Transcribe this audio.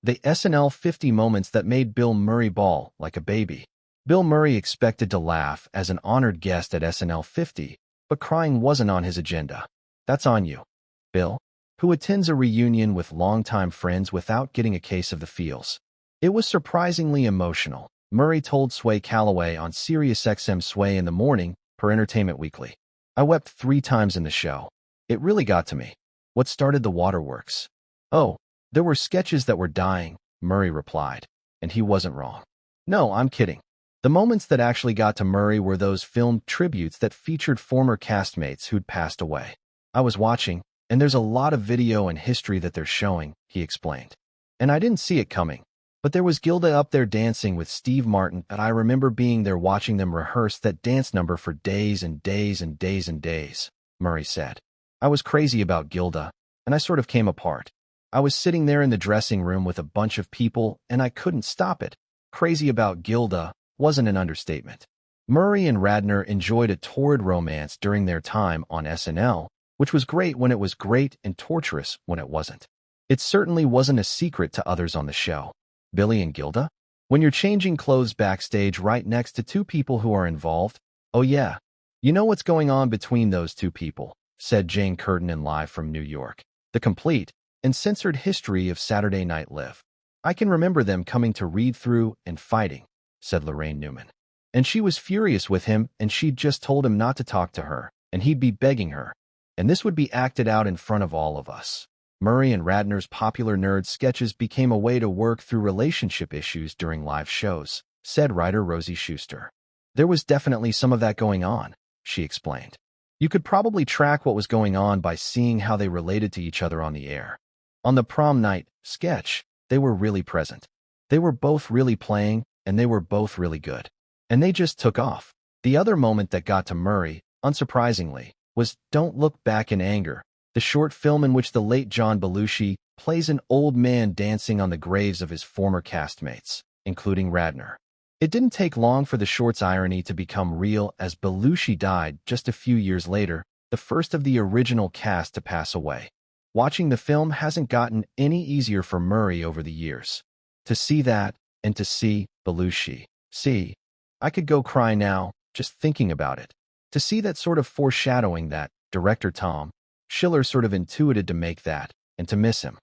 The SNL50 moments that made Bill Murray bawl like a baby. Bill Murray expected to laugh as an honored guest at SNL50, but crying wasn't on his agenda. That's on you, Bill, who attends a reunion with longtime friends without getting a case of the feels. It was surprisingly emotional, Murray told Sway Calloway on SiriusXM Sway in the Morning per Entertainment Weekly. I wept 3 times in the show. It really got to me. What started the waterworks? Oh, there were sketches that were dying, Murray replied. And he wasn't wrong. No, I'm kidding. The moments that actually got to Murray were those filmed tributes that featured former castmates who'd passed away. I was watching, and there's a lot of video and history that they're showing, he explained. And I didn't see it coming. But there was Gilda up there dancing with Steve Martin, and I remember being there watching them rehearse that dance number for days and days and days and days, Murray said. I was crazy about Gilda, and I sort of came apart. I was sitting there in the dressing room with a bunch of people, and I couldn't stop it. Crazy about Gilda wasn't an understatement. Murray and Radner enjoyed a torrid romance during their time on SNL, which was great when it was great and torturous when it wasn't. It certainly wasn't a secret to others on the show. Billy and Gilda? When you're changing clothes backstage right next to 2 people who are involved? Oh yeah. You know what's going on between those 2 people, said Jane Curtin in Live from New York. The complete and censored history of Saturday Night Live. I can remember them coming to read through and fighting, said Lorraine Newman. And she was furious with him, and she'd just told him not to talk to her, and he'd be begging her. And this would be acted out in front of all of us. Murray and Radner's popular nerd sketches became a way to work through relationship issues during live shows, said writer Rosie Schuster. There was definitely some of that going on, she explained. You could probably track what was going on by seeing how they related to each other on the air. On the prom night sketch, they were really present. They were both really playing, and they were both really good. And they just took off. The other moment that got to Murray, unsurprisingly, was Don't Look Back in Anger, the short film in which the late John Belushi plays an old man dancing on the graves of his former castmates, including Radner. It didn't take long for the short's irony to become real as Belushi died just a few years later, the first of the original cast to pass away. Watching the film hasn't gotten any easier for Murray over the years. To see that, and to see Belushi. See, I could go cry now, just thinking about it. To see that sort of foreshadowing that director Tom Schiller sort of intuited to make that, and to miss him.